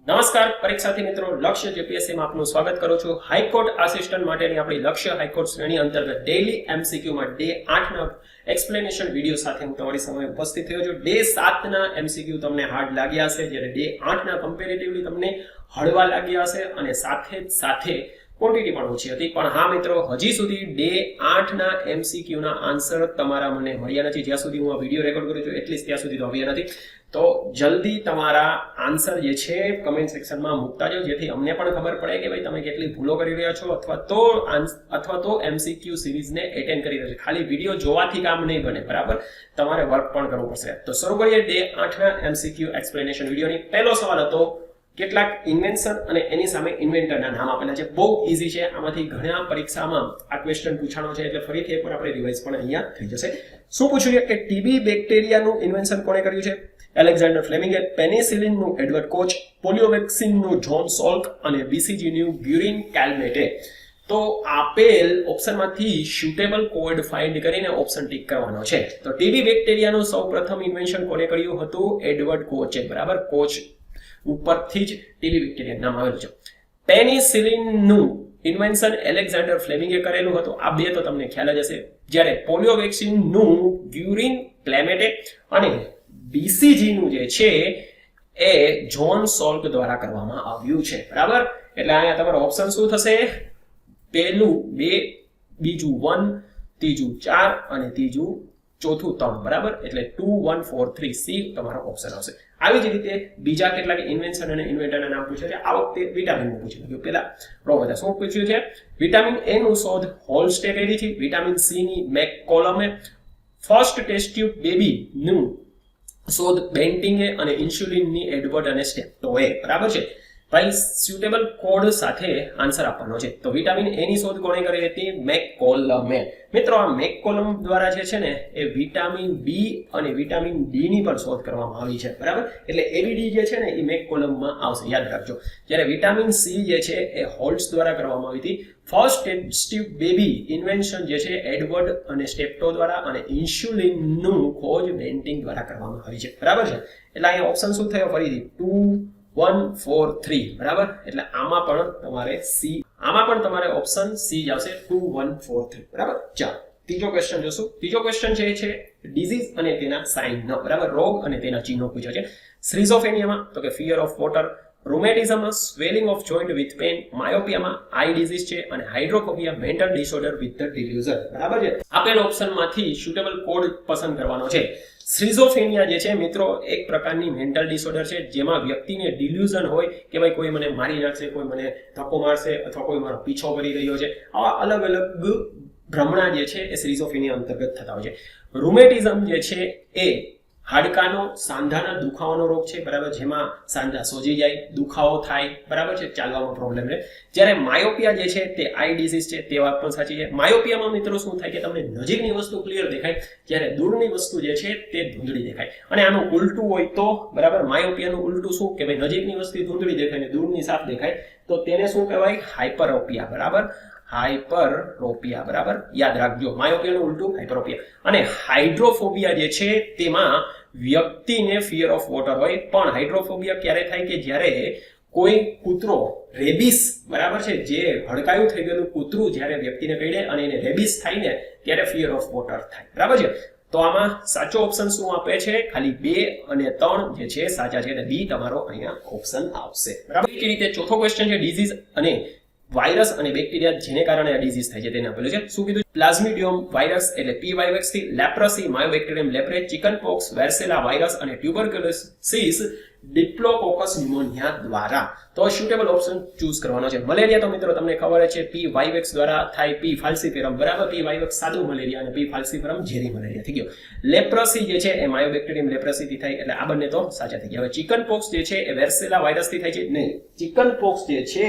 નમસ્કાર પરીક્ષાર્થી મિત્રો, લક્ષ્ય જીપીએસસી માં આપનું સ્વાગત કરું છું। હાઈકોર્ટ આસિસ્ટન્ટ માટેની આપણી લક્ષ્ય હાઈકોર્ટ શ્રેણી અંતર્ગત ડેઈલી એમસીક્યુ માં ડે 8 ના એક્સપ્લેનેશન વિડિયો સાથે હું તમારી સામે ઉપસ્થિત થયો છું। ડે 7 ના એમસીક્યુ તમને હાર્ડ લાગ્યા હશે, જ્યારે ડે 8 ના કમ્પેરેટિવલી તમને હળવા લાગ્યા હશે અને સાથે ક્વોન્ટિટી પણ ઓછી હતી। પણ હા મિત્રો, હજી સુધી ડે 8 ના એમસીક્યુ ના આન્સર તમારા મને મળ્યા નથી। જ્યાં સુધી હું આ વિડિયો રેકોર્ડ કરું છું એટલીસ્ટ ત્યાં સુધી તો આવ્યા નથી। તો જલ્દી તમારા આન્સર જે છે કમેન્ટ સેક્શનમાં મૂકતા જાઓ, જેથી અમને પણ ખબર પડે કે ભાઈ તમે કેટલી ભૂલો કરી રહ્યા છો અથવા તો એમસીક્યુ સિરીઝને એટેન્ડ કરી રહ્યા છો। ખાલી વિડિયો જોવાથી કામ નહીં બને, બરાબર? તમારે વર્ક પણ કરવું પડશે। તો શરૂ કરીએ ડે 8 ના એમસીક્યુ એક્સપ્લેનેશન વિડિયોની। પહેલો સવાલ હતો કેટલાક ઇન્વેન્શન અને એની સામે ઇન્વેન્ટરના નામ આપેલા છે। બહુ ઈઝી છે, આમાંથી ઘણા પરીક્ષામાં આ ક્વેશ્ચન પૂછાણો છે, એટલે ફરીથી એકવાર આપણે રિવાઇઝ પણ અહીંયા થઈ જશે। શું પૂછ્યું છે કે ટીબી બેક્ટેરિયાનું ઇન્વેન્શન કોણે કર્યું છે? એલેક્ઝાન્ડર ફ્લેમિંગે, પેનિસિલિનનું એડવર્ડ કોચ, પોલિયો વેક્સિનનું જ્હોન સોલ્ક અને બીસીજીનું ગ્યુરિન કેલ્મેટે। તો આપેલ ઓપ્શનમાંથી સુટેબલ કોડ ફાઇન્ડ કરીને ઓપ્શન ટિક કરવાનો છે। તો ટીબી બેક્ટેરિયાનું સૌપ્રથમ ઇન્વેન્શન કોણે કર્યું હતું? એડવર્ડ કોચે, બરાબર? કોચ ઉપરથી જ ટીબી બેક્ટેરિયા નામ આવેલું છે। પેનિસિલિનનું ઇન્વેન્શન એલેક્ઝાન્ડર ફ્લેમિંગે કરેલું હતું, આ બે તો તમને ખ્યાલ જ હશે। જ્યારે પોલિયો વેક્સિનનું ગ્યુરિન ક્લેમેટે અને બીસીજીનું જે છે એ જ્હોન સોલ્ક દ્વારા કરવામાં આવ્યું છે, બરાબર? એટલે અહીંયા તમારો ઓપ્શન શું થશે? પહેલું 2, બીજું 1, ત્રીજું 4 અને ત્રીજું ચોથું 3, બરાબર? એટલે 2, 1, 4, 3 સી તમારો ઓપ્શન આવશે। આવી જ રીતે બીજા કેટલાક ઇન્વેન્શન અને ઇન્વેન્ટરના નામ પૂછ્યા છે। આ વખતે વિટામિનનું પૂછ્યું છે। પહેલા પ્રોબેટા શું પૂછ્યું છે? વિટામિન એ નું શોધ હોલ્સ્ટે કરી છે। વિટામિન સી ની મેકકોલમે, ફર્સ્ટ ટેસ્ટ ટ્યુબ બેબી નું શોધ બેન્ટિંગે અને ઇન્સ્યુલિનની એડવર્ડ અને સ્ટેપ્ટોએ, બરાબર છે? ભાઈ સ્યુટેબલ કોડ સાથે આન્સર આપવાનો છે। તો વિટામિન એ ની શોધ કોણે કરી હતી? મેકકોલમે। મિત્રો, આ મેકકોલમ દ્વારા જે છે ને એ વિટામિન બી અને વિટામિન ડી ની પણ શોધ કરવામાં આવી છે, બરાબર? એટલે એબીડી જે છે ને એ મેકકોલમમાં આવશે, યાદ રાખજો। જ્યારે વિટામિન સી જે છે એ હોલ્ટ્સ દ્વારા કરવામાં આવી હતી। First test tube baby invention જે છે એડવર્ડ અને સ્ટેપ્ટો દ્વારા અને ઇન્સ્યુલિનનું ખોજ બેન્ટિંગ દ્વારા કરવામાં આવી છે, બરાબર છે? એટલે અહીંયા ઓપ્શન શું થયો? ફરીથી 2, 1, 4, 3, બરાબર? એટલે આમાં પણ તમારે ઓપ્શન સી જ આવશે, 2, 1, 4, 3, બરાબર? ચાલો ત્રીજો ક્વેશ્ચન જોશું। ત્રીજો ક્વેશ્ચન છે ડિઝીઝ અને તેના સાઇન, બરાબર? રોગ અને તેના ચિહ્નો પૂછ્યા છે। સ્કિઝોફ્રેનિયામાં તો કે ફિયર ઓફ વોટર, રૂમેટિઝમમાં swelling of joint with pain, માયોપિયામાં આઈ ડિઝીઝ છે અને hydrophobia mental disorder with the delusion, બરાબર છે? આપેલ ઓપ્શનમાંથી સુટેબલ કોડ પસંદ કરવાનો છે। સ્કિઝોફ્રેનિયા જે છે મિત્રો એક પ્રકારની મેન્ટલ ડિસઓર્ડર છે, જેમાં વ્યક્તિને ડિલ્યુઝન હોય કે ભાઈ કોઈ મને મારી નાખશે, કોઈ મને ધક્કો મારશે અથવા કોઈ મારો પીછો કરી રહ્યો છે। આવા અલગ અલગ ભ્રમણા જે છે એ સ્કિઝોફ્રેનિયા અંતર્ગત થતા હોય છે। રૂમેટિઝમ જે છે એ હાડકાનો સાંધાના દુખાવાનો રોગ છે, બરાબર? જેમાં સાંધા સોજી જાય, દુખાવો થાય, બરાબર છે? ચાલવામાં પ્રોબ્લેમ રહે। જ્યારે માયોપિયા જે છે તે આઈ ડિઝીઝ છે, તે વાત પણ સાચી છે। માયોપિયામાં મિત્રો શું થાય કે તમને નજીકની વસ્તુ ક્લિયર દેખાય, જ્યારે દૂરની વસ્તુ જે છે તે ધૂંધળી દેખાય। અને આનું ઉલટું હોય તો, બરાબર? માયોપિયાનું ઉલટું શું કે ભાઈ નજીકની વસ્તુ ધૂંધળી દેખાય ને દૂરની સાફ દેખાય, તો તેને શું કહેવાય? હાઇપરોપિયા, બરાબર? હાઇપરોપિયા, બરાબર? યાદ રાખજો, માયોપિયાનું ઉલટું હાઇપરોપિયા। અને હાઇડ્રોફોબિયા જે છે તેમાં વ્યક્તિને ફિયર ઓફ વોટર હોય, પણ હાઇડ્રોફોબિયા ક્યારે થાય કે જ્યારે કોઈ કૂતરો રેબિસ, બરાબર છે, જે હડકાયું થઈ ગયેલું કૂતરું જ્યારે વ્યક્તિને કરડે અને એને રેબિસ થાય ને ત્યારે ફિયર ઓફ વોટર થાય, બરાબર છે? તો આમાં સાચો ઓપ્શન શું આપે છે? ખાલી 2 અને 3 જે છે સાચા છે, એટલે બી તમારો અહીંયા ઓપ્શન આવશે, બરાબર? એ રીતે ચોથો ક્વેશ્ચન છે ડિઝીઝ અને વાયરસ અને બેક્ટેરિયા જેને કારણે આ ડિઝીઝ થાય છે તેને આપેલું છે। શું કીધું? પ્લાઝ્મિડિયમ વાયરસ એટલે પીવાયવેક્સ થી, લેપ્રસી માયોબેક્ટેરિયમ લેપ્રે, ચિકનપોક્સ વેર્સેલા વાયરસ અને ટ્યુબરક્યુલોસિસ ડિપ્લોકોકસ ન્યુમોનિયા દ્વારા। તો સુટેબલ ઓપ્શન ચૂઝ કરવાનો છે। મલેરિયા તો મિત્રો તમને ખબર છે પી વાયવેક્સ દ્વારા થાય, પી ફાલ્સીફેરમ, બરાબર? પી વાયવેક્સ સાદું મલેરિયા અને પી ફાલ્સીફેરમ ઝેરી મલેરિયા થઈ ગયો। લેપ્રસી જે છે એ માયોબેક્ટેરિયમ લેપ્રસી થી થાય, એટલે આ બંને તો સાચા થઈ ગયા। હવે ચિકનપોક્સ જે છે એ વેર્સેલા વાયરસ થી થાય છે, નહીં, ચિકનપોક્સ જે છે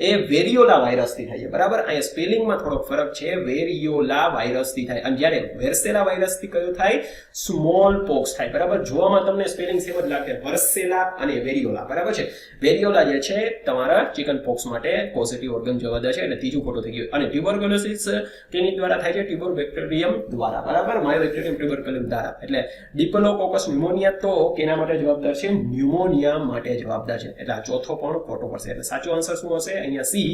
એ વેરિયોલા વાયરસ થી થાય છે, બરાબર? અહીંયા સ્પેલિંગમાં થોડો ફરક છે, વેરિયોલા વાયરસ થી થાય, અને જ્યારે વેર્સેલા વાયરસ થી કયું થાય? સ્મોલ પોક્સ થાય, બરાબર? જોવામાં તમને સ્પેલિંગ સેમ જ લાગે, વેર્સેલા વાર્સેલા અને વેરિયોલા, બરાબર છે. વેરિયોલા જે છે તમારા ચિકન પોક્સ માટે પોઝિટિવ ઓર્ગન જવાબદાર છે, એટલે ત્રીજું ખોટું થઈ ગયું. અને ટ્યુબરક્યુલોસિસ કેની દ્વારા થાય છે? ટ્યુબરબેક્ટેરિયમ દ્વારા, બરાબર, માયોબેક્ટેરિયમ ટ્યુબરક્યુલમ દ્વારા. એટલે ડિપ્લોકોકસ ન્યુમોનિયા તો કેના માટે જવાબદાર છે? ન્યુમોનિયા માટે જવાબદાર છે. એટલે આ ચોથો પણ ખોટો પડશે. એટલે સાચો આન્સર શું હશે? અહીંયા સી,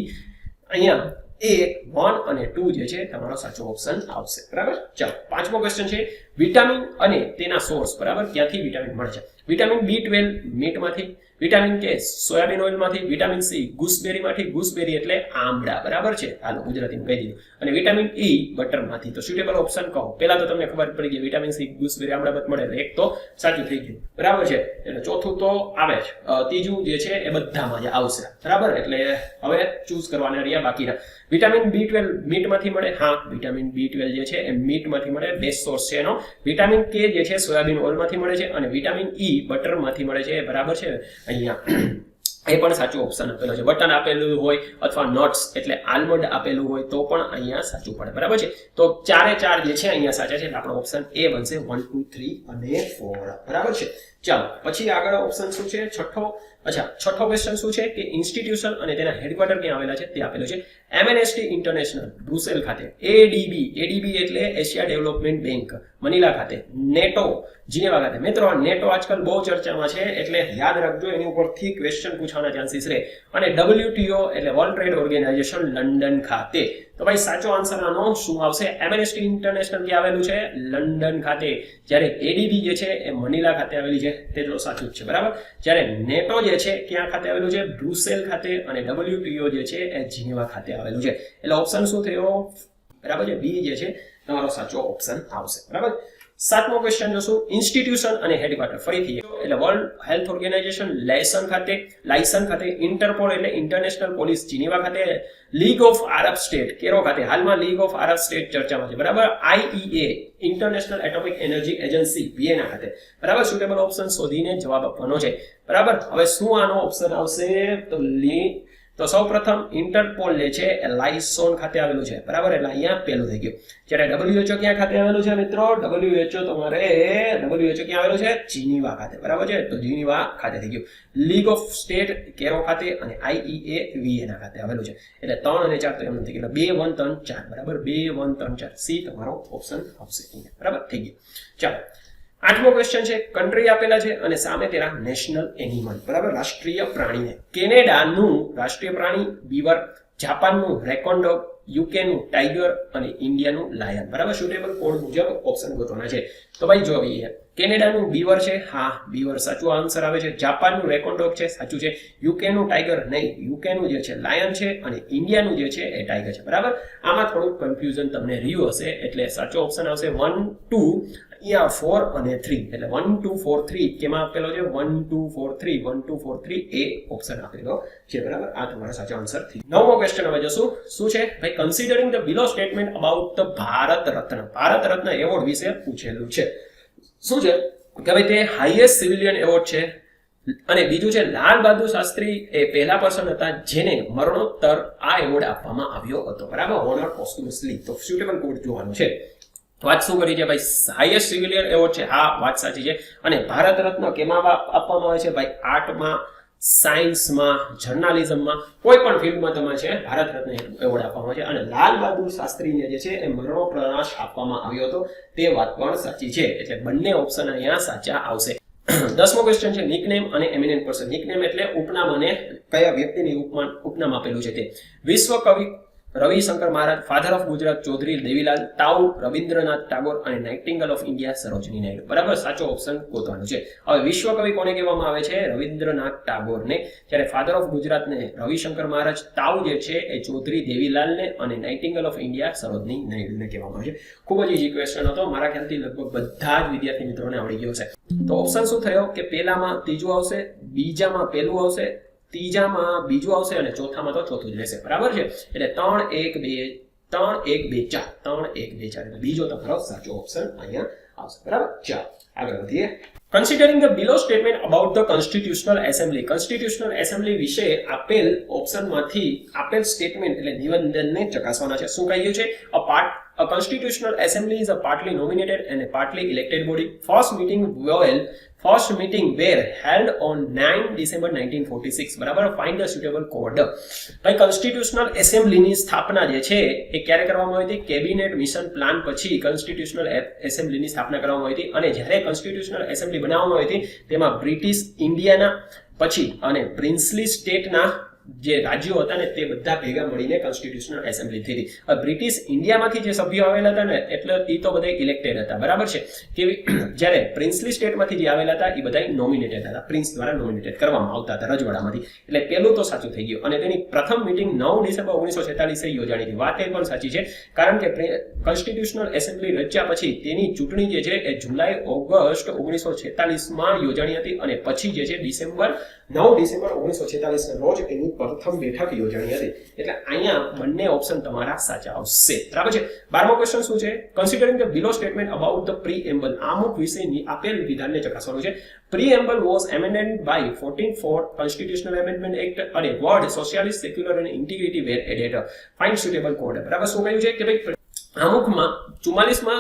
અહીંયા A 1 અને 2 જે છે તમારો સાચો ઓપ્શન આવશે, બરાબર. ચાલો, પાંચમો ક્વેશ્ચન છે વિટામિન અને તેના સોર્સ, બરાબર. ક્યાંથી વિટામિન મળે છે? વિટામિન B12 મીટમાંથી, વિટામિન કે સોયાબીન ઓઇલમાંથી, વિટામિન સી ગૂસબેરીમાંથી, ગૂસબેરી એટલે આમળા, બરાબર છે. હાલો ગુજરાતીમાં કહી દીધું. અને વિટામિન E બટરમાંથી. તો સુટેબલ ઓપ્શન કહો. પહેલા તો તમને ખબર પડી ગઈ વિટામિન સી ગૂસબેરી આમળા બધ મળે, એટલે એક તો સાચું થઈ ગયું, બરાબર છે. એટલે ચોથું તો આવે છે, ત્રીજું જે છે એ બધામાં જ આવશે, બરાબર. એટલે હવે ચૂઝ કરવાના રહ્યા બાકીના. વિટામિન B12 મીટમાંથી મળે. હા, વિટામિન B12 જે છે એ મીટમાંથી મળે, બેસ્ટ સોર્સ છે એનો. વિટામિન K જે છે સોયાબીન ઓઇલમાંથી મળે છે, અને વિટામિન E બટરમાંથી મળે છે, બરાબર છે. અહીંયા એ પણ સાચું ઓપ્શન આપેલો છે. બટન આપેલું હોય અથવા નટ્સ એટલે આલમંડ આપેલું હોય તો પણ અહીંયા સાચું પડે, બરાબર છે. તો ચારે ચાર જે છે અહીંયા સાચા છે, એટલે આપણો ઓપ્શન એ બનશે 1 2 3 અને 4, બરાબર છે. ચાલો, પછી આગળ ઓપ્શન શું છે? છઠ્ઠો ક્વેશ્ચન શું છે કે ઇન્સ્ટિટ્યુશન અને તેના હેડક્વાર્ટર ક્યાં આવેલા છે તે આપેલું છે. MNST ઇન્ટરનેશનલ બ્રુસેલ ખાતે, ADB એટલે એશિયા ડેવલપમેન્ટ બેંક મનીલા ખાતે, નેટો જીનેવા ખાતે. મિત્રો, નેટો આજકાલ બહુ ચર્ચામાં છે, એટલે યાદ રાખજો, એની ઉપરથી ક્વેશ્ચન પૂછવાના ચાન્સીસ રહે. અને WTO એટલે વર્લ્ડ ટ્રેડ ઓર્ગેનાઇઝેશન લંડન ખાતે. તો ભાઈ સાચો આન્સર આનો શું આવશે? MNST ઇન્ટરનેશનલ ક્યાં આવેલું છે? લંડન ખાતે. જ્યારે ADB જે છે એ મનીલા ખાતે આવેલી છે, તેટલો સાચું જ છે, બરાબર. જ્યારે નેટો જે છે ક્યાં ખાતે આવેલું છે? બ્રુસેલ ખાતે. અને WTO જે છે એ જીનેવા ખાતે આવેલું છે. એટલે ઓપ્શન શું થયો? બરાબર છે, બી જે છે તમારો સાચો ઓપ્શન આવશે, બરાબર. સાતમો ક્વેશ્ચન જોશું ઇન્સ્ટિટ્યુશન અને હેડક્વાર્ટર. ફરીથી એટલે વર્લ્ડ હેલ્થ ઓર્ગેનાઇઝેશન લાયસન ખાતે, ઇન્ટરપોલ એટલે ઇન્ટરનેશનલ પોલીસ જીનીવા ખાતે, લીગ ઓફ આરબ સ્ટેટ કેરો ખાતે. હાલમાં લીગ ઓફ આરબ સ્ટેટ ચર્ચામાં છે, બરાબર. IEA international atomic energy agency Vienna ખાતે, બરાબર. સુટેબલ ઓપ્શન શોધીને જવાબ આપવાનો છે, બરાબર. હવે શું આનો ઓપ્શન આવશે? તો સૌપ્રથમ ઇન્ટરપોલ જે છે એ લાયસોન ખાતે આવેલું છે, બરાબર. એટલે અહીંયા પહેલું થઈ ગયું. જ્યારે WHO ક્યાં ખાતે આવેલું છે મિત્રો? WHO તમારે WHO ક્યાં આવેલું છે? જીનીવા ખાતે, બરાબર છે. તો જીનીવા ખાતે થઈ ગયું. લીગ ઓફ સ્ટેટ કેરો ખાતે અને IEA વિયેના ખાતે આવેલું છે. એટલે 3 અને 4 તો એમ નથી, એટલે 2 1 3 4, બરાબર. 2 1 3 4 સી તમારો ઓપ્શન આવશે અહીંયા, બરાબર. થઈ ગયું. ચાલો, આઠમો ક્વેશ્ચન છે કન્ટ્રી આપેલા છે અને સામે તેના નેશનલ એનિમલ, બરાબર, રાષ્ટ્રીય પ્રાણીને. કેનેડાનું રાષ્ટ્રીય પ્રાણી બીવર, જાપાનનું રેકોન્ડોગ, યુકેનું ટાઈગર અને ઇન્ડિયાનું લાયન, બરાબર. સુટેબલ કોડ મુજબ ઓપ્શન ગોતવાના છે. તો ભાઈ જો કેનેડાનું બીવર છે, હા બીવર સાચું આન્સર આવે છે. જાપાનનું રેકોન્ડોગ છે, સાચું છે. યુકેનું ટાઈગર નહીં, યુકેનું જે છે લાયન છે, અને ઇન્ડિયાનું જે છે એ ટાઈગર છે, બરાબર. આમાં થોડુંક કન્ફ્યુઝન તમને રહ્યું હશે, એટલે સાચો ઓપ્શન આવશે 1 2 અહીંયા 4 અને 3, એટલે 1 2 4 3 કેમાં આપેલો છે? 1 2 4 3 1 2 4 3 એ ઓપ્શન આપેલો છે, બરાબર. આ તમારો સાચો આન્સર થઈ. નવમો ક્વેશ્ચન હવે જોશું. શું છે ભાઈ? Considering the below statement about the Bharat Ratna award વિશે પૂછેલું છે. શું છે કે ભાઈ તે હાઈએસ્ટ સિવિલિયન એવોર્ડ છે, અને બીજું છે લાલ બહાદુર શાસ્ત્રી એ પહેલા પર્સન હતા જેને મરણોત્તર આ એવોર્ડ આપવામાં આવ્યો હતો, બરાબર. ઓનર પોસ્ટમ્યુસલી. તો સુટેબલ કોડ જોવાનું છે. વાત શું કરી છે ભાઈ? હાઈએસ્ટ સિવિલિયન એવોર્ડ છે, હા વાત સાચી છે. અને ભારત રત્ન કેમાં આપવામાં આવે છે ભાઈ? આર્ટમાં, સાયન્સમાં, જર્નાલિઝમમાં, કોઈ પણ ફિલ્ડમાં તમારે છે ભારત રત્ન એવોર્ડ આપવામાં આવે છે. અને લાલ બહાદુર શાસ્ત્રીને જે છે એ મરણોપરાંત આપવામાં આવ્યો હતો, તે વાત પણ સાચી છે. એટલે બંને ઓપ્શન અહીંયા સાચા આવશે. 10મો ક્વેશ્ચન છે નિકનેમ અને એમિનેન્ટ પર્સન. નિકનેમ એટલે ઉપનામ, અને કયા વ્યક્તિની ઉપનામ આપેલું છે તે. વિશ્વ કવિ રવિશંકર મહારાજ, ફાધર ઓફ ગુજરાત ચૌધરી દેવીલાલ, તાઉ રવિન્દ્રનાથ ટાગોર, અને નાઇટિંગેલ ઓફ ઇન્ડિયા સરોજની નાયડુ, બરાબર. સાચો ઓપ્શન ગોતવાનું છે. હવે વિશ્વ કવિ કોને કહેવામાં આવે છે? રવિન્દ્રનાથ ટાગોરને. જ્યારે ફાધર ઓફ ગુજરાતને રવિશંકર મહારાજ, તાઉ જે છે એ ચૌધરી દેવીલાલને, અને નાઇટિંગેલ ઓફ ઇન્ડિયા સરોજની નાયડુને કહેવામાં આવે છે. ખૂબ જ ઈઝી ક્વેશ્ચન હતો, મારા ખ્યાલથી લગભગ બધા જ વિદ્યાર્થી મિત્રોને આવડી ગયો છે. તો ઓપ્શન શું થયો કે પહેલામાં ત્રીજું આવશે, બીજામાં પહેલું આવશે, ત્રીજામાં બીજું આવશે, અને ચોથામાં તો ચોથું જ રહેશે, બરાબર છે. એટલે 3 1 2 3 1 2 4 3 1 2 4, એટલે બીજો તમારો સાચો ઓપ્શન અહીંયા આવશે, બરાબર. ચાલો આગળ વધીએ. Considering the below statement about the constitutional assembly. Constitutional assembly વિશે આપેલ ઓપ્શનમાંથી આપેલ સ્ટેટમેન્ટ એટલે નિવેદનને ચકાસવાના છે. શું કહ્યું છે? A part A constitutional assembly is a partly nominated and a partly elected body. First meeting were held on 9 December 1946. બરાબર. Find the suitable code. ભાઈ કોન્સ્ટિટ્યુશનલ એસેમ્બલીની સ્થાપના જે છે એ ક્યારે કરવામાં આવી હતી? કેબિનેટ મિશન પ્લાન પછી કોન્સ્ટિટ્યુશનલ એસેમ્બલીની સ્થાપના કરવામાં આવી હતી અને જ્યારે કોન્સ્ટિટ્યુશનલ એસેમ્બલી બનાવવામાં આવી હતી તેમાં બ્રિટિશ ઇન્ડિયાના પછી અને પ્રિન્સલી સ્ટેટના જે રાજ્યો હતા ને તે બધા ભેગા મળીને કોન્સ્ટિટ્યુશનલ એસેમ્બલી થઈ હતી. બ્રિટિશ ઇન્ડિયામાંથી જે સભ્યો આવેલા હતા ને એટલે એ તો બધા ઇલેક્ટેડ હતા, બરાબર છે. કે જ્યારે પ્રિન્સલી સ્ટેટમાંથી જે આવેલા હતા એ બધા નોમિનેટેડ હતા, પ્રિન્સ દ્વારા નોમિનેટેડ કરવામાં આવતા હતા રજવાડામાંથી. એટલે પહેલું તો સાચું થઈ ગયું. અને તેની પ્રથમ મીટિંગ 9 ડિસેમ્બર 1946 યોજાણી હતી. વાત એ પણ સાચી છે કારણ કે કોન્સ્ટિટ્યુશનલ એસેમ્બલી રચ્યા પછી તેની ચૂંટણી જે છે એ જુલાઈ ઓગસ્ટ 1946માં યોજાણી હતી અને પછી જે છે 9 ડિસેમ્બર 1946 ના રોજ એની પ્રથમ બેઠક યોજાણી હતી. એટલે અહીંયા બંને ઓપ્શન તમારા સાચા આવશે, બરાબર છે. 12મો ક્વેશ્ચન શું છે? Considering the below statement about the preamble. આમુખ વિષયની આપેલ વિધાનને ચકાસવાનું છે. Preamble was amended by 14th Constitutional Amendment Act અને word socialist, secular and integrity were added. Find suitable code. બરાબર. શું કહ્યું છે કે ભાઈ આમુખમાં 44માં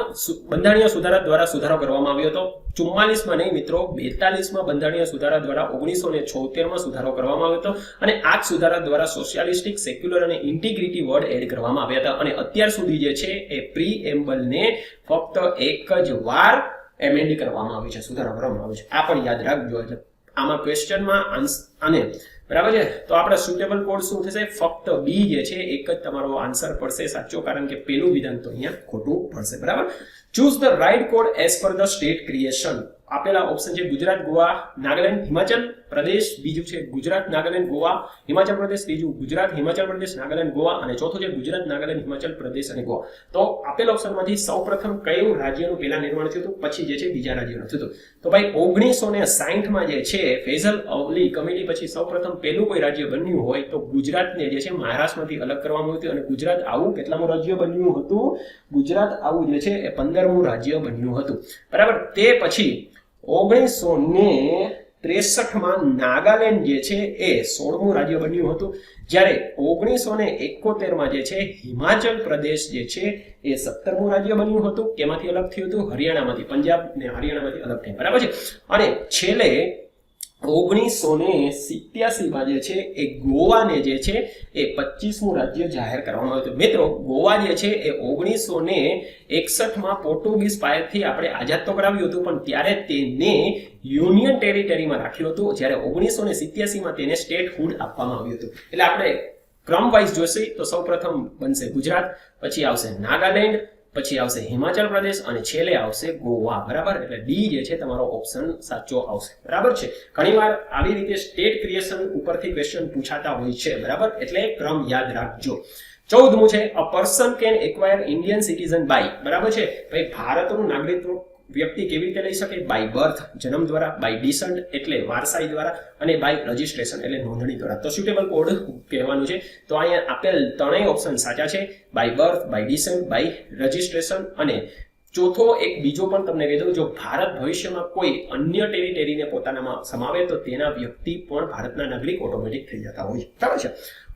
બંધારણીય સુધારા દ્વારા સુધારો કરવામાં આવ્યો હતો. 44માં નહીં મિત્રો, 42માં બંધારણીય સુધારા દ્વારા 1976માં સુધારો કરવામાં આવ્યો હતો અને આ જ સુધારા દ્વારા સોશિયાલિસ્ટિક, સેક્યુલર અને ઇન્ટિગ્રિટી વર્ડ એડ કરવામાં આવ્યા હતા. અને અત્યાર સુધી જે છે એ પ્રીએમ્બલને ફક્ત એક જ વાર એમેન્ડ કરવામાં આવી છે, સુધારો કરવામાં આવ્યો છે. આ પણ યાદ રાખજો. એટલે આમાં ક્વેશ્ચનમાં અને બરાબર છે. તો આપણે સુટેબલ કોડ શું થશે? ફક્ત બી જે છે એક જ તમારો આન્સર પડશે સાચો, કારણ કે પેલું વિધાન તો અહીંયા ખોટું પડશે. બરાબર. Choose the right code as per the state creation. આપેલા ઓપ્શન છે ગુજરાત, ગોવા, નાગાલેન્ડ, હિમાચલ પ્રદેશ. બીજું છે ગુજરાત, નાગાલેન્ડ, ગોવા, હિમાચલ પ્રદેશ. બીજું ગુજરાત, હિમાચલ પ્રદેશ, નાગાલેન્ડ, ગોવા અને ચોથું છે ગુજરાત, નાગાલેન્ડ, હિમાચલ પ્રદેશ અને ગોવા. તો આપેલ ઓપ્શનમાંથી સૌપ્રથમ કયું રાજ્યનું પહેલા નિર્માણ થયું હતું, પછી જે છે બીજા રાજ્યનું થયું હતું? તો ભાઈ 1960માં જે છે ફૈઝલ અવલી કમિટી પછી સૌપ્રથમ પહેલું કોઈ રાજ્ય બન્યું હોય તો ગુજરાતને જે છે મહારાષ્ટ્રમાંથી અલગ કરવામાં આવ્યું હતું અને ગુજરાત આવું કેટલામું રાજ્ય બન્યું હતું? ગુજરાત આવું જે છે એ 15મું રાજ્ય બન્યું હતું. બરાબર. તે પછી 1963માં નાગાલેન્ડ જે છે એ 16મું રાજ્ય બન્યું હતું. જ્યારે 1971માં જે છે હિમાચલ પ્રદેશ જે છે એ 17મું રાજ્ય બન્યું હતું. એમાંથી અલગ થયું હતું હરિયાણામાંથી, પંજાબ ને હરિયાણામાંથી અલગ થયું, બરાબર છે. અને છેલ્લે 1987માં જે છે એ ગોવાને જે છે એ 25મું રાજ્ય જાહેર કરવામાં આવ્યું હતું. મિત્રો ગોવા જે છે એ 1961માં પોર્ટુગીઝ પાસેથી આપણે આઝાદ તો કરાવ્યું હતું પણ ત્યારે તેને યુનિયન ટેરિટરીમાં રાખ્યું હતું, જ્યારે 1987માં તેને સ્ટેટહુડ આપવામાં આવ્યું હતું. એટલે આપણે ક્રમ વાઇઝ જોઈશે તો સૌપ્રથમ બનશે ગુજરાત, પછી આવશે નાગાલેન્ડ, પછી આવશે હિમાચલ પ્રદેશ અને છેલ્લે આવશે ગોવા. બરાબર. એટલે ડી જે છે તમારો ઓપ્શન સાચો આવશે. બરાબર છે. ઘણીવાર આવી રીતે સ્ટેટ ક્રિએશન ઉપરથી ક્વેશ્ચન પૂછાતા હોય છે. બરાબર. એટલે ક્રમ યાદ રાખજો. 14મું છે a person can acquire Indian citizen by. બરાબર છે. ભાઈ ભારતનું નાગરિકત્વ વ્યક્તિ કેવી રીતે લઈ શકે? બાય બર્થ, જન્મ દ્વારા, બાય ડિસન્ટ એટલે વારસાઈ દ્વારા અને બાય રજિસ્ટ્રેશન એટલે નોંધણી દ્વારા. તો સુટેબલ કોડ કહેવાનું છે. તો અહીંયા આપેલ ત્રણેય ઓપ્શન સાચા છે. By birth, by descent, by registration અને ચોથો એક બીજો પણ તમને કહી દઉં, જો ભારત ભવિષ્યમાં કોઈ અન્ય ટેરિટરીને પોતાનામાં સમાવે તો તેના વ્યક્તિ પણ ભારતના નાગરિક ઓટોમેટિક થઈ જતા હોય. બરાબર છે.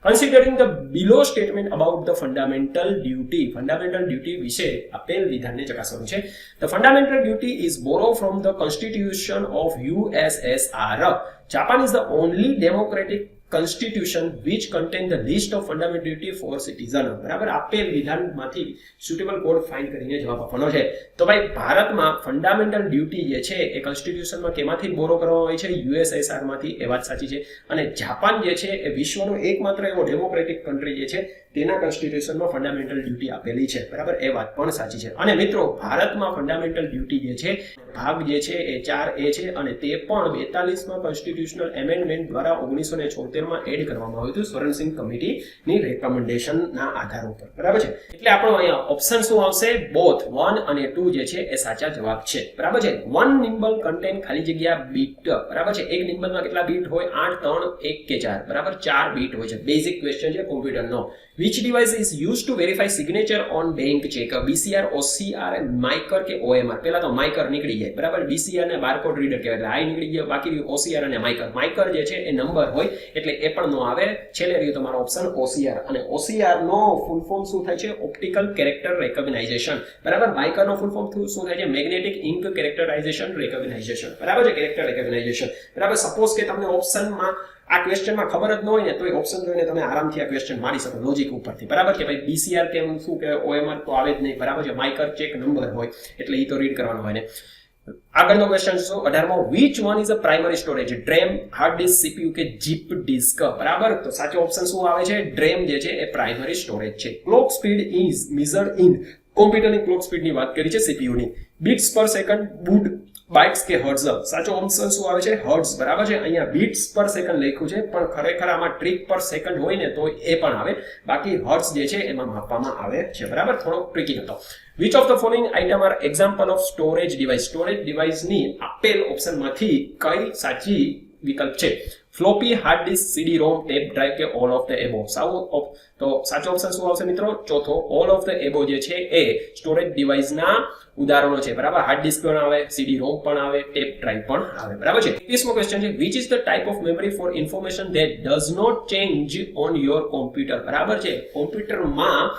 Considering the below statement about the fundamental duty વિશે આપેલ વિધાનને ચકાસવાનું છે. The fundamental duty is borrowed from the Constitution of USSR. Japan is the only democratic constitution which contain the list of fundamental duty for citizen. બરાબર. આપેલ વિધાનમાંથી suitable code find કરીને જવાબ આપવાનો છે. તો ભાઈ ભારતમાં ફંડામેન્ટલ ડ્યુટી જે છે એ કોન્સ્ટિટ્યુશનમાં કેમાંથી બોરો કરવામાં આવી છે? યુએસએસઆર માંથી. એ વાત સાચી છે. અને જાપાન જે છે એ વિશ્વનો એકમાત્ર એવો ડેમોક્રેટિક કન્ટ્રી જે છે તેના કોન્સ્ટિટ્યુશનમાં ફંડામેન્ટલ ડ્યુટી આપેલી છે. બરાબર. એ વાત પણ સાચી છે. અને મિત્રો ભારતમાં ફંડામેન્ટલ ડ્યુટી જે છે ભાગ જે છે એ 4A છે અને તે પણ 42માં કોન્સ્ટિટ્યુશનલ એમેન્ડમેન્ટ દ્વારા 1976માં એડ કરવામાં આવ્યું હતું સ્વરણસિંહ કમિટીની રેકમેન્ડેશનના આધાર ઉપર. બરાબર છે. એટલે આપણો અહીંયા ઓપ્શન શું આવશે? બોથ 1 અને 2 જે છે એ સાચા જવાબ છે. બરાબર છે. 1 નિમ્બલ કન્ટેન ખાલી જગ્યા બીટ. બરાબર છે. એક નિમ્બલમાં કેટલા બીટ હોય? 8, 3, 1 કે 4. બરાબર. 4 બીટ હોય છે. બેઝિક ક્વેશ્ચન છે કોમ્પ્યુટરનો. Which device is used to verify signature on bank check? BCR, OCR, માઇકર કે OMR? પહેલા તો માઇકર નીકળી જાય, બરાબર. BCR ને બારકોડ રીડર કહેવાય, એટલે આ નીકળી ગયો. બાકી રહ્યું OCR અને માઇકર. માઇકર જે છે એ નંબર હોય એટલે એ પણ નો આવે. છેલ્લે રહ્યું તમારો ઓપ્શન OCR, અને OCR નો ફૂલ ફોર્મ શું થાય છે? ઓપ્ટિકલ કેરેક્ટર રેકોગ્નાઇઝેશન, બરાબર. માઇકર નો ફૂલ ફોર્મ શું થાય છે? મેગ્નેટિક ઇન્ક કેરેક્ટરાઇઝેશન રેકોગ્નાઇઝેશન, બરાબર છે. કેરેક્ટર રેકોગ્નાઇઝેશન, બરાબર. સપોઝ કે તમને ઓપ્શનમાં આ ક્વેશ્ચનમાં ખબર જ ન હોય ને તો એ ઓપ્શન જોઈને તમે આરામથી આ ક્વેશ્ચન મારી શકો લોજિક ઉપરથી, બરાબર કે ભાઈ BCR કેમ શું કે OMR તો આવે જ નહીં, બરાબર છે. માઇકર ચેક નંબર હોય એટલે એ તો રીડ કરવાનો હોય ને. આગળનો ક્વેશ્ચન છે 18મો. which one is a primary storage? DRAM, hard disk, CPU કે zip disk? બરાબર. તો સાચો ઓપ્શન શું આવે છે? DRAM જે છે એ પ્રાઇમરી સ્ટોરેજ છે. Clock speed is measured in, કોમ્પ્યુટરની ક્લોક સ્પીડની વાત કરી છે CPU ની. Bits per second, baud, bytes કે હર્ટ્ઝ? સાચો ઓપ્શન શું આવે છે? હર્ટ્ઝ, બરાબર છે. અહીંયા બીટ્સ પર સેકન્ડ લખ્યું છે પણ ખરેખર આમાં ટ્રિક પર સેકન્ડ હોય ને તો એ પણ આવે, બાકી હર્ટ્ઝ જે છે એમાં માપવામાં આવે છે, બરાબર. થોડો ટ્રિકી હતો. Which of the following item are example of storage device? Storage ડિવાઇસની આપેલ ઓપ્શનમાંથી કઈ સાચી વિકલ્પ છે? Floppy, hard disk, CD ROM, tape drive કે ઓલ ઓફ ધ એબો? તો સાચો ઓપ્શન શું આવશે મિત્રો? ચોથો, ઓલ ઓફ ધ એબો જે છે એ સ્ટોરેજ ડિવાઇસના ઉદાહરણો છે, બરાબર. હાર્ડ ડિસ્ક પણ આવે, CD રોમ પણ આવે, ટેપ ડ્રાઈવ પણ આવે, બરાબર છે. 21મો ક્વેશ્ચન છે which is the type of memory for information that does not change on your computer? બરાબર છે. કોમ્પ્યુટરમાં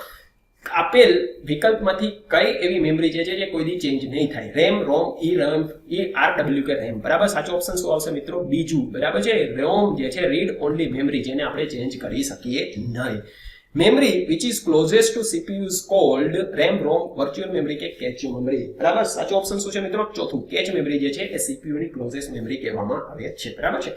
આપેલ વિકલ્પમાંથી કઈ એવી મેમરી છે જે કોઈ દી ચેન્જ નહીં થાય? રેમ, રોમ, ERW કે રેમ? બરાબર. સાચો ઓપ્શન શું આવશે મિત્રો? બીજું, બરાબર છે. રોમ જે છે રીડ ઓનલી મેમરી, જેને આપણે ચેન્જ કરી શકીએ નહીં. Memory which is closest to CPU is called RAM, ROM, virtual memory કે cache memory? બરાબર. સાચો ઓપ્શન શું છે મિત્રો? ચોથું, cache memory જે છે એ CPU ની ક્લોઝેસ્ટ મેમરી કહેવામાં આવે છે, બરાબર છે.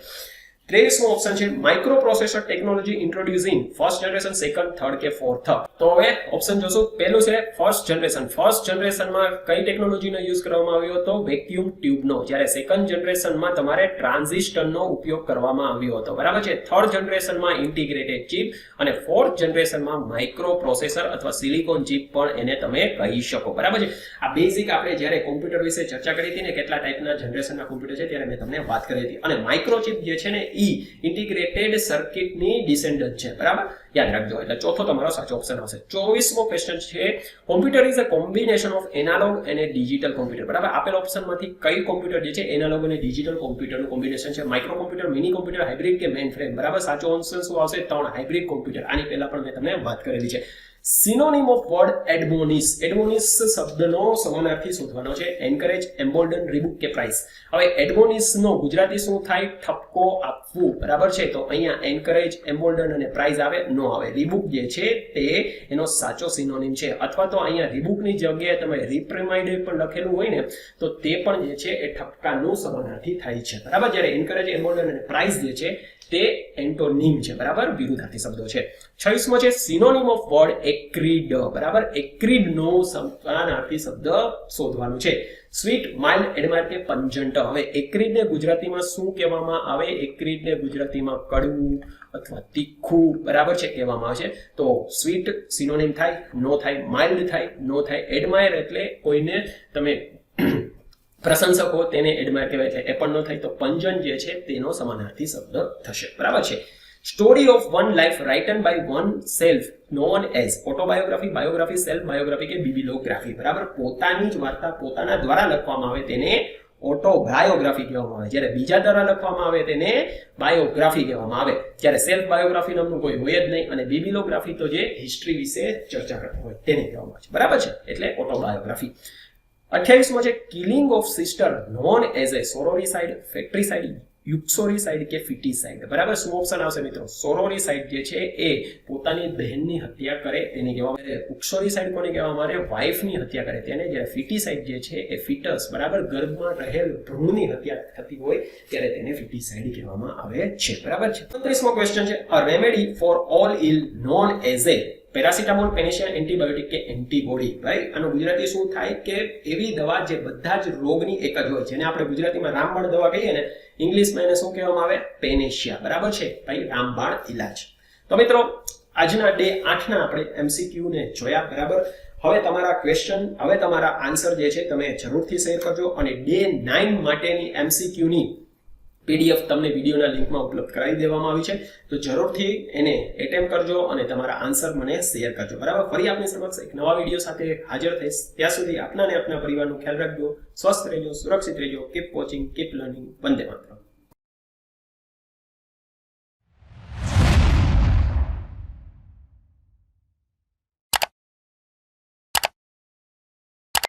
23મો ઓપ્શન છે micro processor technology ઇન્ટ્રોડ્યુસિંગ first generation, second, third કે ફોર્થ? તો હવે ઓપ્શન જોશું. પહેલું છે ફર્સ્ટ જનરેશન. ફર્સ્ટ જનરેશનમાં કઈ ટેકનોલોજીનો યુઝ કરવામાં આવ્યો હતો? વેક્યુમ ટ્યુબનો. જ્યારે સેકન્ડ જનરેશનમાં તમારે ટ્રાન્ઝિસ્ટરનો ઉપયોગ કરવામાં આવ્યો હતો, બરાબર છે. થર્ડ જનરેશનમાં ઇન્ટિગ્રેટેડ ચિપ, અને ફોર્થ જનરેશનમાં માઇક્રો પ્રોસેસર અથવા સિલિકોન ચિપ પણ એને તમે કહી શકો, બરાબર છે. આ બેઝિક આપણે જ્યારે કોમ્પ્યુટર વિશે ચર્ચા કરી હતી ને, કેટલા ટાઈપના જનરેશનના કોમ્પ્યુટર છે, ત્યારે મેં તમને વાત કરી હતી. અને માઇક્રોચિપ જે છે ને ઇન્ટિગ્રેટેડ સર્કિટની ડિસેન્ડન્ટ છે, બરાબર. યાદ રાખજો. એટલે ચોથો તમારો સાચો ઓપ્શન આવશે. 24મો ક્વેશ્ચન છે computer is a combination of analog અને ડિજિટલ કોમ્પ્યુટર? બરાબર. આપેલ ઓપ્શનમાંથી કઈ કોમ્પ્યુટર જે છે એનાલોગ અને ડિજિટલ કોમ્પ્યુટરનું કોમ્બિનેશન છે? Micro computer, mini computer, hybrid કે મેઇન ફ્રેમ? બરાબર. સાચો ઓપ્શન શું આવશે? 3, હાઇબ્રિડ કોમ્પ્યુટર. આની પહેલા પણ મેં તમને વાત કરેલી છે. Synonym of word admonish. Admonish શબ્દનો સમાનાર્થી શોધવાનો છે. એન્કરેજ, એમ્બોલ્ડન, રીબુક કે પ્રાઇસ? હવે એડમોનિસનો ગુજરાતી શું થાય? ઠપકો આપવું, બરાબર છે. તો અહીંયા એન્કરેજ, એમ્બોલ્ડન અને પ્રાઇસ આવે? નો આવે. રીબુક જે છે તે એનો સાચો સિનોનિમ છે. અથવા તો અહીંયા રીબુકની જગ્યાએ તમે રિપ્રિમાઇન્ડ પણ લખેલું હોય ને તો તે પણ જે છે એ ઠપકાનું સમાનાર્થી થાય છે, બરાબર. જ્યારે એન્કરેજ, એમ્બોલ્ડન અને પ્રાઇસ જે છે તે એન્ટોનિમ છે, બરાબર. વિરુદ્ધાર્થી શબ્દો છે. 26મો છે સિનોનિમ ઓફ વર્ડ એક્રીડ. બરાબર. એક્રીડ નો સમાનાર્થી શબ્દ શોધવાનું છે. સ્વીટ, માઇલ્ડ, એડમાયર કે પંજન્ટ? હવે એક્રીડ ને ગુજરાતીમાં શું કહેવામાં આવે? એક્રીડ ને ગુજરાતીમાં કડવું અથવા તીખું, બરાબર છે, કહેવામાં આવે છે. તો સ્વીટ સિનોનિમ થાય? નો થાય. માઇલ્ડ થાય? નો થાય. એડમાયર એટલે કોઈને તમે પ્રશંસકો, તેને એડમાયર કહેવાય, એટલે એ પણ ન થાય. તો પંજન જે છે તેનો સમાનાર્થી શબ્દ થશે, બરાબર છે. Story of one life written by oneself known as autobiography, biography, self biography કે બિબિલોગ્રાફી? બરાબર. પોતાની જ વાર્તા પોતાના દ્વારા લખવામાં આવે તેને ઓટોબાયોગ્રાફી કહેવામાં આવે. જ્યારે બીજા દ્વારા લખવામાં આવે તેને બાયોગ્રાફી કહેવામાં આવે. જ્યારે સેલ્ફ બાયોગ્રાફી નામનું કોઈ હોય જ નહીં, અને બિબિલોગ્રાફી તો જે હિસ્ટ્રી વિશે ચર્ચા કરતા હોય તેને કહેવામાં આવે છે, બરાબર છે. એટલે ઓટોબાયોગ્રાફી. 28મો છે killing of sister known as a sororicide, fratricide, uxoricide કે ફિટીસાઇડ? બરાબર. શું ઓપ્શન આવશે મિત્રો? સોરોરીસાઇડ જે છે એ પોતાની બહેનની હત્યા કરે તેને કહેવામાં આવે. યુક્સોરીસાઇડ કોને કહેવામાં આવે? વાઇફની હત્યા કરે તેને. જ્યારે ફિટીસાઇડ જે છે એ ફિટસ, બરાબર, ગર્ભમાં રહેલ ભ્રૂણની હત્યા થતી હોય ત્યારે તેને ફિટીસાઇડ કહેવામાં આવે છે, બરાબર છે. 29મો ક્વેશ્ચન છે a remedy for all ill known as a paracetamol, penicillin, antibiotic કે એન્ટીબોડી? ભાઈ આનું ગુજરાતી શું થાય? કે એવી દવા જે બધા જ રોગની એક જ હોય, જેને આપણે ગુજરાતીમાં રામબાણ દવા કહીએ ને, ઇંગ્લિશમાં એને શું કહેવામાં આવે? પેનેશિયા, બરાબર છે ભાઈ, રામબાણ ઇલાજ. તો મિત્રો આજના ડે 8 ના આપણે MCQ ને જોયા, બરાબર. હવે તમારા ક્વેશ્ચન, હવે તમારા આન્સર જે છે તમે જરૂરથી શેર કરજો, અને ડે 9 માટેની MCQ ની PDF તમને વિડીયોના લિંકમાં ઉપલબ્ધ કરાવી દેવામાં આવી છે, તો જરૂરથી એને એટેમ્પ કરજો અને તમારા આન્સર મને શેર કરજો. બરાબર, ફરી આપની સમક્ષ એક નવા વિડીયો સાથે હાજર થઈશ. ત્યાં સુધી આપના અને આપના પરિવારનો ખ્યાલ રાખજો. સ્વસ્થ રહેજો, સુરક્ષિત રહેજો. Keep watching, keep learning. Vande માતરમ.